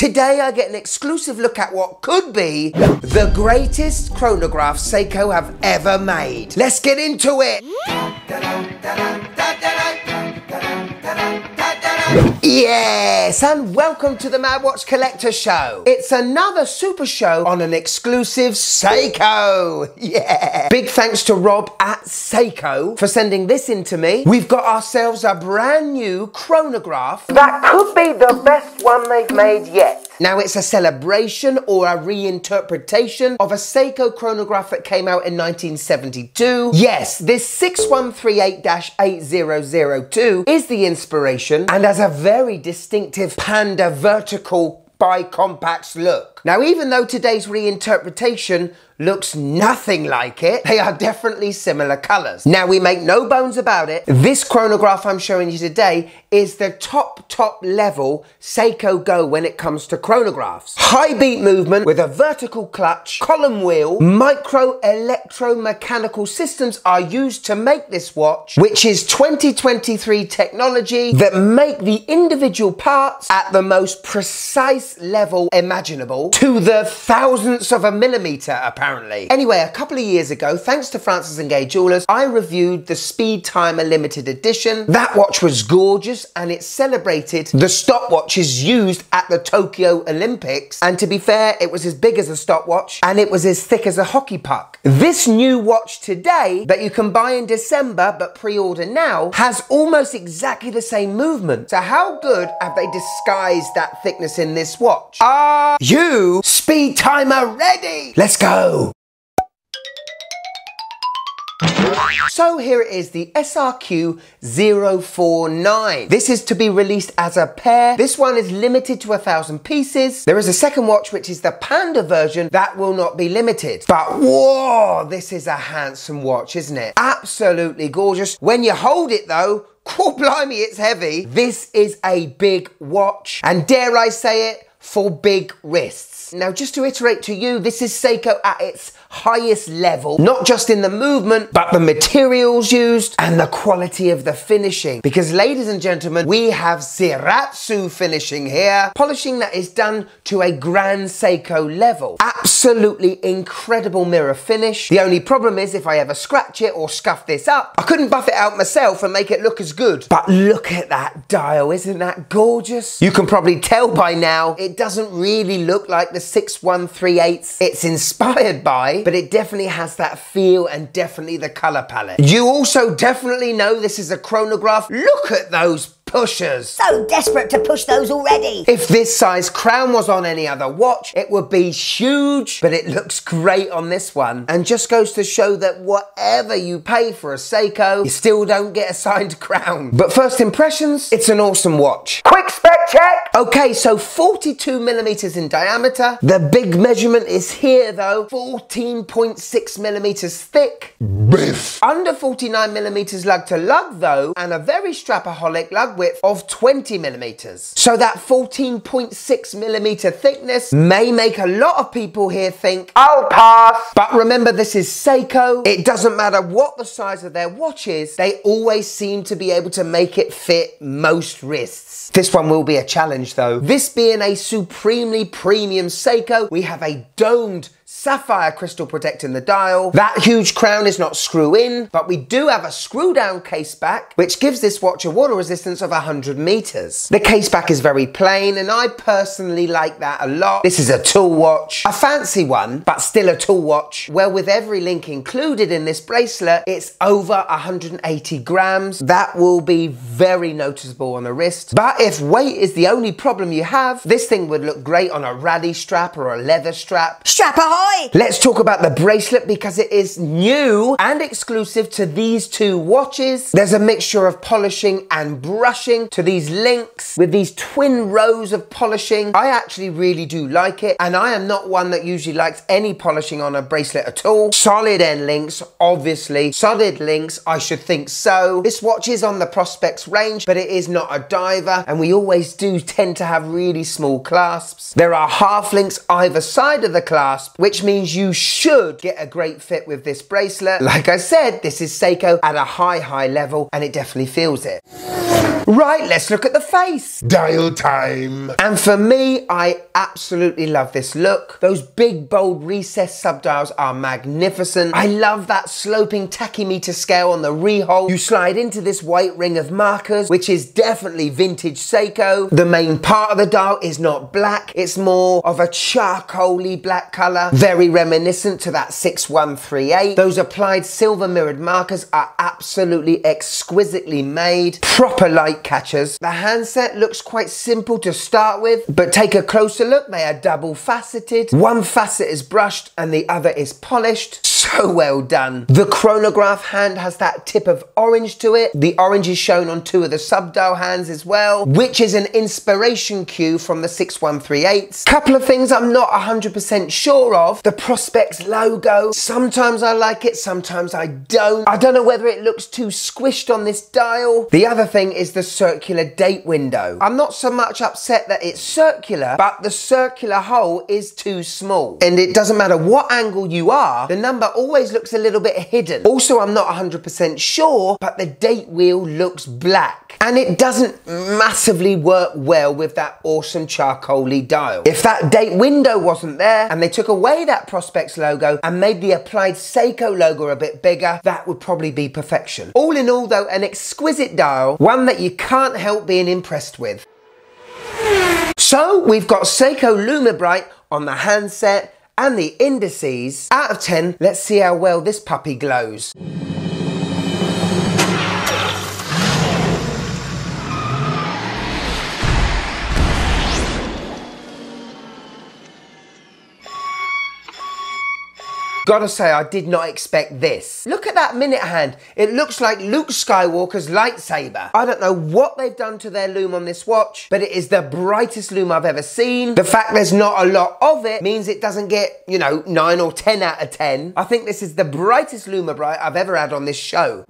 Today I get an exclusive look at what could be the greatest chronograph Seiko have ever made. Let's get into it! Yes, and welcome to the Mad Watch Collector Show. It's another super show on an exclusive Seiko. Yeah. Big thanks to Rob at Seiko for sending this in to me. We've got ourselves a brand new chronograph that could be the best one they've made yet. Now it's a celebration or a reinterpretation of a Seiko chronograph that came out in 1972. Yes, this 6138-8002 is the inspiration and has a very distinctive panda vertical bi-compact look. Now even though today's reinterpretation looks nothing like it, they are definitely similar colours. Now we make no bones about it, this chronograph I'm showing you today is the top level Seiko Go when it comes to chronographs. High beat movement with a vertical clutch, column wheel, micro electromechanical systems are used to make this watch, which is 2023 technology that make the individual parts at the most precise level imaginable to the thousandths of a millimetre apparently. Anyway, a couple of years ago, thanks to Francis & Gay Jewelers, I reviewed the Speed Timer limited edition. That watch was gorgeous and it celebrated the stopwatches used at the Tokyo Olympics. And to be fair, it was as big as a stopwatch and it was as thick as a hockey puck. This new watch today that you can buy in December but pre-order now has almost exactly the same movement. So how good have they disguised that thickness in this watch? Are you Speed Timer ready? Let's go. So here it is, the SRQ049. This is to be released as a pair. This one is limited to 1,000 pieces. There is a second watch, which is the Panda version, that will not be limited. But whoa, this is a handsome watch, isn't it? Absolutely gorgeous. When you hold it though, oh blimey, it's heavy. This is a big watch, and dare I say it, for big wrists. Now, just to iterate to you, this is Seiko at its highest level, not just in the movement, but the materials used and the quality of the finishing. Because ladies and gentlemen, we have Shiratsu finishing here, polishing that is done to a grand Seiko level. Absolutely incredible mirror finish. The only problem is if I ever scratch it or scuff this up, I couldn't buff it out myself and make it look as good. But look at that dial, isn't that gorgeous? You can probably tell by now, it doesn't really look like the 6138 it's inspired by, but it definitely has that feel and definitely the color palette. You also definitely know this is a chronograph. Look at those pushers. So desperate to push those already. If this size crown was on any other watch, it would be huge, but it looks great on this one. And just goes to show that whatever you pay for a Seiko, you still don't get a signed crown. But first impressions, it's an awesome watch. Quick spec check. Okay, so 42 millimeters in diameter. The big measurement is here though, 14.6 millimeters thick. Biff. Under 49 millimeters lug to lug though, and a very strapaholic lug width of 20 millimeters. So that 14.6 millimeter thickness may make a lot of people here think, I'll pass. But remember, this is Seiko. It doesn't matter what the size of their watch is, they always seem to be able to make it fit most wrists. This one will be a challenge though. This being a supremely premium Seiko, we have a domed sapphire crystal protecting the dial. That huge crown is not screw in, but we do have a screw down case back, which gives this watch a water resistance of 100 meters. The case back is very plain, and I personally like that a lot. This is a tool watch, a fancy one, but still a tool watch. Well, with every link included in this bracelet, it's over 180 grams. That will be very noticeable on the wrist. But if weight is the only problem you have, this thing would look great on a rally strap or a leather strap. Strap ahoy! Let's talk about the bracelet because it is new and exclusive to these two watches. There's a mixture of polishing and brushing to these links with these twin rows of polishing. I actually really do like it, and I am not one that usually likes any polishing on a bracelet at all. Solid end links, obviously. Solid links, I should think so. This watch is on the Prospex range, but it is not a diver, and we always do tend to have really small clasps. There are half links either side of the clasp, which which means you should get a great fit with this bracelet. Like I said, this is Seiko at a high level, and it definitely feels it. Right, let's look at the face. Dial time. And for me, I absolutely love this look. Those big, bold recessed subdials are magnificent. I love that sloping tachymeter scale on the re-hole. You slide into this white ring of markers, which is definitely vintage Seiko. The main part of the dial is not black. It's more of a charcoaly black color, very reminiscent to that 6138. Those applied silver mirrored markers are absolutely exquisitely made. Proper light catchers. The handset looks quite simple to start with, but take a closer look. They are double faceted. One facet is brushed and the other is polished. So well done. The chronograph hand has that tip of orange to it. The orange is shown on two of the subdial hands as well, which is an inspiration cue from the 6138s. Couple of things I'm not 100% sure of. The Prospex logo. Sometimes I like it, sometimes I don't. I don't know whether it looks too squished on this dial. The other thing is the circular date window. I'm not so much upset that it's circular, but the circular hole is too small. And it doesn't matter what angle you are, the number always looks a little bit hidden. Also, I'm not 100% sure, but the date wheel looks black. And it doesn't massively work well with that awesome charcoaly dial. If that date window wasn't there and they took away that Prospex logo and made the applied Seiko logo a bit bigger, that would probably be perfection. All in all though, an exquisite dial, one that you can't help being impressed with. So we've got Seiko Lume Bright on the handset and the indices. Out of 10, let's see how well this puppy glows. Gotta say, I did not expect this. Look at that minute hand. It looks like Luke Skywalker's lightsaber. I don't know what they've done to their lume on this watch, but it is the brightest lume I've ever seen. The fact there's not a lot of it means it doesn't get, 9 or 10 out of 10. I think this is the brightest Lume Bright I've ever had on this show.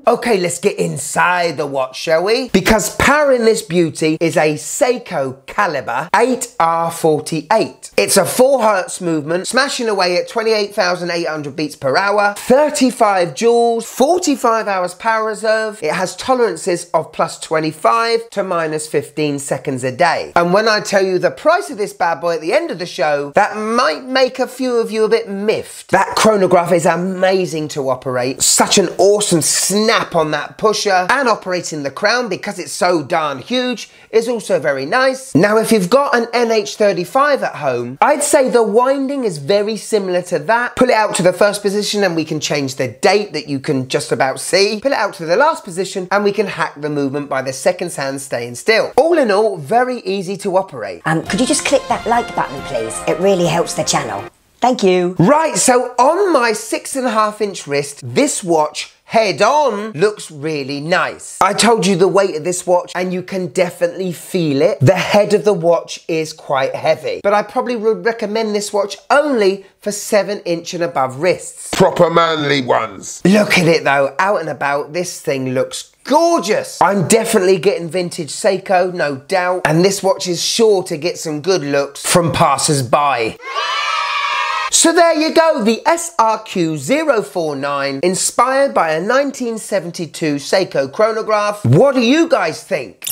Okay, let's get inside the watch, shall we? Because powering this beauty is a Seiko Caliber 8R48. It's a 4 Hz movement, smashing away at 28,800 beats per hour, 35 joules, 45 hours power reserve. It has tolerances of +25 to -15 seconds a day. And when I tell you the price of this bad boy at the end of the show, that might make a few of you a bit miffed. That chronograph is amazing to operate. Such an awesome snap on that pusher, and operating the crown because it's so darn huge is also very nice. Now if you've got an NH35 at home, I'd say the winding is very similar to that. Pull it out to the first position and we can change the date that you can just about see. Pull it out to the last position and we can hack the movement by the second hand staying still. All in all, very easy to operate. Could you just click that like button, please? It really helps the channel. Thank you. Right, so on my 6.5-inch wrist, this watch head on looks really nice. I told you the weight of this watch and you can definitely feel it. The head of the watch is quite heavy, but I probably would recommend this watch only for 7-inch and above wrists. Proper manly ones. Look at it though, out and about, this thing looks gorgeous. I'm definitely getting vintage Seiko, no doubt, and this watch is sure to get some good looks from passers-by. So there you go, the SRQ049, inspired by a 1972 Seiko chronograph. What do you guys think?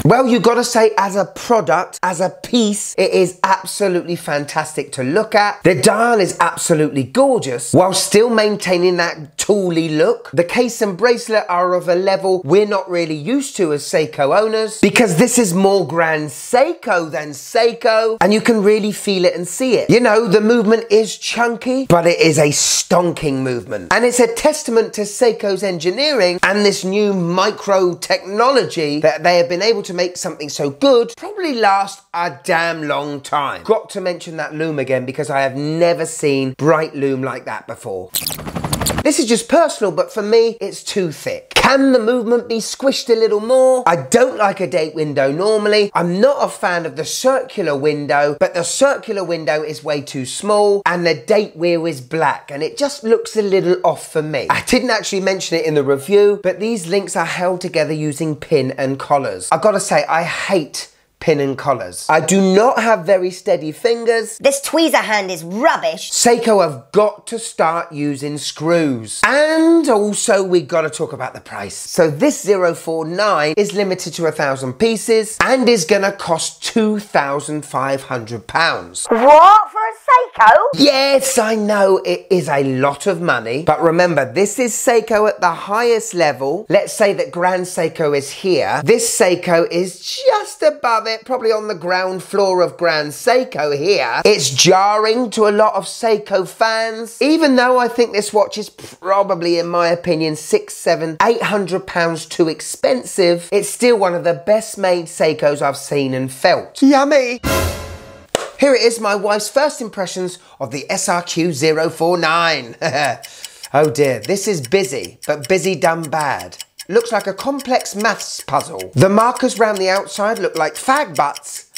Well, you gotta say, as a product, as a piece, it is absolutely fantastic to look at. The dial is absolutely gorgeous, while still maintaining that tooly look. The case and bracelet are of a level we're not really used to as Seiko owners, because this is more grand Seiko than Seiko, and you can really feel it and see it. The movement is chunky, but it is a stonking movement. And it's a testament to Seiko's engineering and this new micro technology that they have been able to make something so good probably last a damn long time. Got to mention that lume again because I have never seen bright lume like that before. This is just personal, but for me, it's too thick. Can the movement be squished a little more? I don't like a date window normally. I'm not a fan of the circular window, but the circular window is way too small and the date wheel is black and it just looks a little off for me. I didn't actually mention it in the review, but these links are held together using pin and collars. I've got to say, I hate pin and collars. I do not have very steady fingers. This tweezer hand is rubbish. Seiko have got to start using screws. And also we got to talk about the price. So this 049 is limited to 1,000 pieces and is gonna cost £2,500. What? For a Seiko? Yes, I know it is a lot of money, but remember, this is Seiko at the highest level. Let's say that Grand Seiko is here. This Seiko is just above it, probably on the ground floor of Grand Seiko here. It's jarring to a lot of Seiko fans, even though I think this watch is probably, in my opinion, £600, £800 too expensive. It's still one of the best made Seikos I've seen and felt. Yummy! Here it is, my wife's first impressions of the SRQ049. Oh dear, this is busy, but busy done bad. Looks like a complex maths puzzle. The markers round the outside look like fag butts.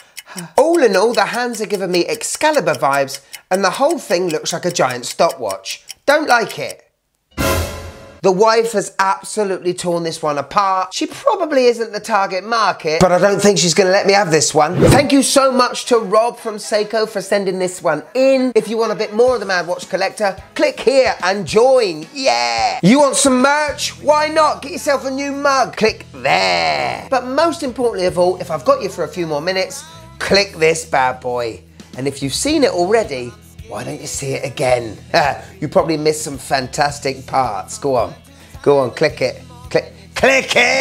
All in all, the hands are giving me Excalibur vibes, and the whole thing looks like a giant stopwatch. Don't like it. The wife has absolutely torn this one apart. She probably isn't the target market, but I don't think she's going to let me have this one. Thank you so much to Rob from Seiko for sending this one in. If you want a bit more of the Mad Watch Collector, click here and join. Yeah! You want some merch? Why not? Get yourself a new mug. Click there. But most importantly of all, if I've got you for a few more minutes, click this bad boy. And if you've seen it already, why don't you see it again? You probably missed some fantastic parts. Go on, click it. Click it!